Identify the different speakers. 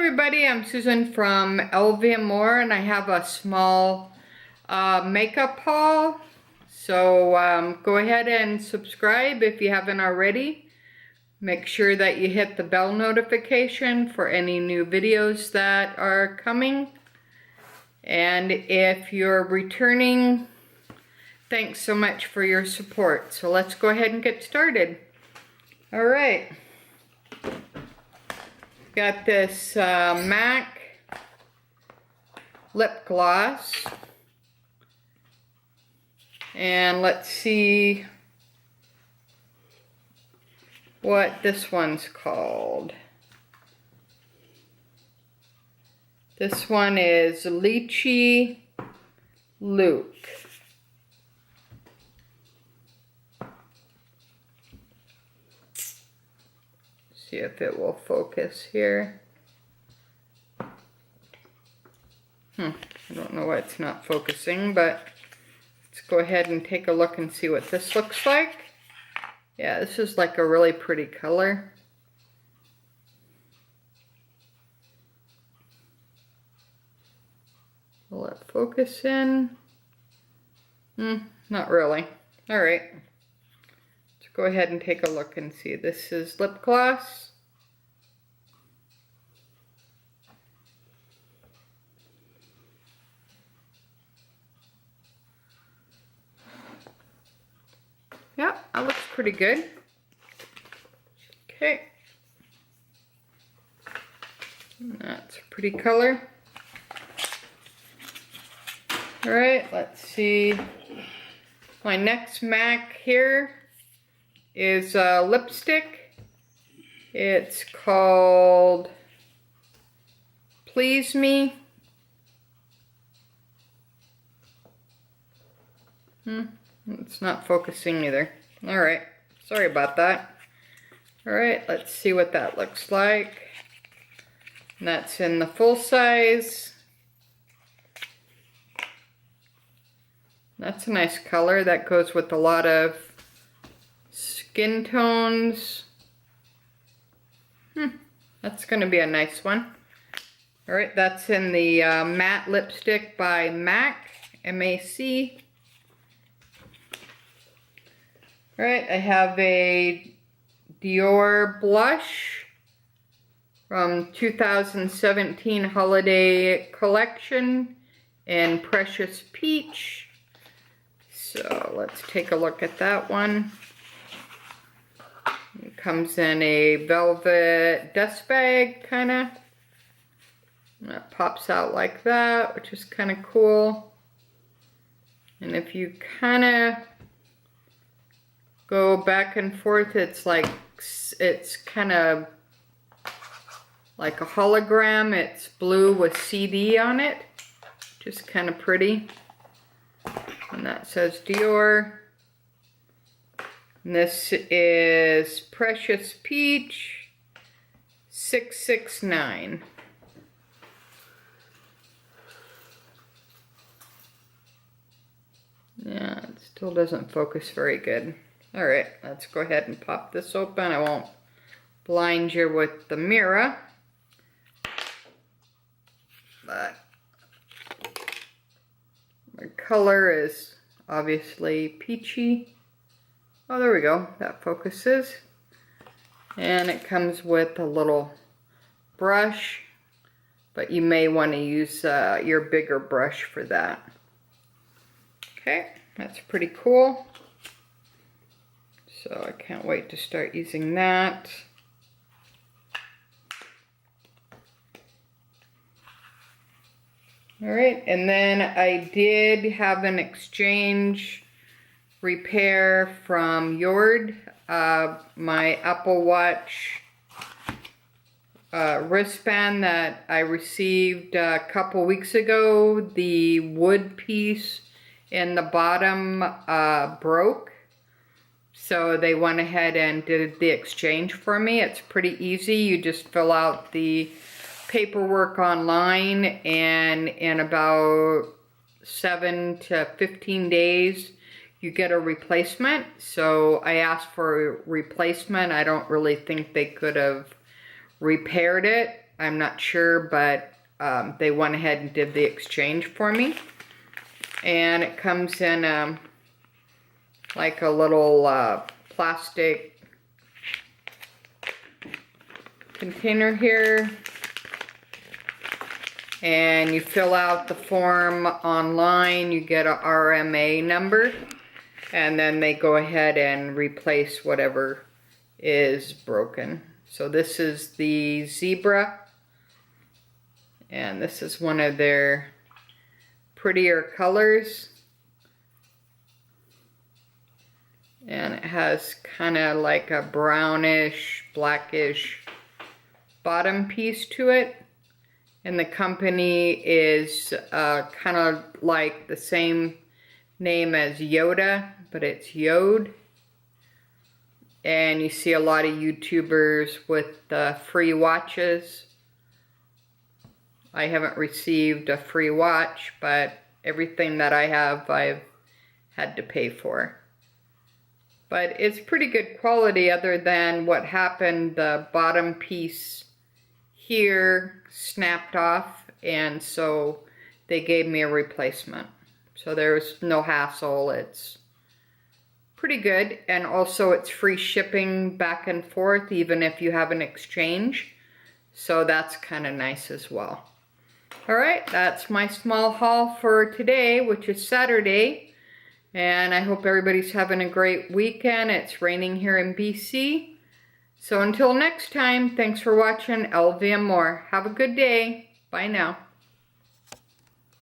Speaker 1: everybody, I'm Susan from LV More, and I have a small makeup haul. So go ahead and subscribe if you haven't already. Make sure that you hit the bell notification for any new videos that are coming. And if you're returning, thanks so much for your support. So let's go ahead and get started. All right. Got this MAC lip gloss, and let's see what this one's called. This one is Lychee Luke. See if it will focus here. I don't know why it's not focusing, but let's go ahead and take a look and see what this looks like. Yeah, this is like a really pretty color. Will it focus in? Not really. All right. Go ahead and take a look and see. This is lip gloss. Yeah, that looks pretty good. Okay. That's a pretty color. All right, let's see. My next MAC here is a lipstick. It's called Please Me. It's not focusing either. All right, sorry about that. All right, let's see what that looks like. And that's in the full size. That's a nice color that goes with a lot of skin tones. That's going to be a nice one. All right, that's in the matte lipstick by MAC, M-A-C. All right, I have a Dior blush from 2017 holiday collection in Precious Peach. So let's take a look at that one. It comes in a velvet dust bag, kind of. It pops out like that, which is kind of cool. And if you kind of go back and forth, it's kind of like a hologram. It's blue with CD on it, which is kind of pretty. And that says Dior. And this is Precious Peach 669. Yeah, it still doesn't focus very good. All right, let's go ahead and pop this open. I won't blind you with the mirror. But my color is obviously peachy. Oh, there we go. That focuses. And it comes with a little brush, but you may want to use your bigger brush for that. Okay, that's pretty cool. So I can't wait to start using that. All right, and then I did have an exchange repair from Yord, my Apple Watch wristband that I received a couple weeks ago. The wood piece in the bottom broke, so they went ahead and did the exchange for me. It's pretty easy. You just fill out the paperwork online, and in about 7 to 15 days you get a replacement. So I asked for a replacement. I don't really think they could have repaired it I'm not sure, but they went ahead and did the exchange for me. And it comes in like a little plastic container here. And you fill out the form online, you get a RMA number, and then they go ahead and replace whatever is broken. So this is the Zebra, and this is one of their prettier colors. And it has kind of like a brownish, blackish bottom piece to it. And the company is kind of like the same name as Yoda, but it's Yode. And you see a lot of YouTubers with free watches. I haven't received a free watch, but everything that I have, I've had to pay for. But it's pretty good quality, other than what happened, the bottom piece here snapped off, and so they gave me a replacement. So there's no hassle. It's pretty good, and also it's free shipping back and forth even if you have an exchange, so that's kind of nice as well. Alright, that's my small haul for today, which is Saturday, and I hope everybody's having a great weekend. It's raining here in BC. So until next time, thanks for watching LV and More. Have a good day. Bye now.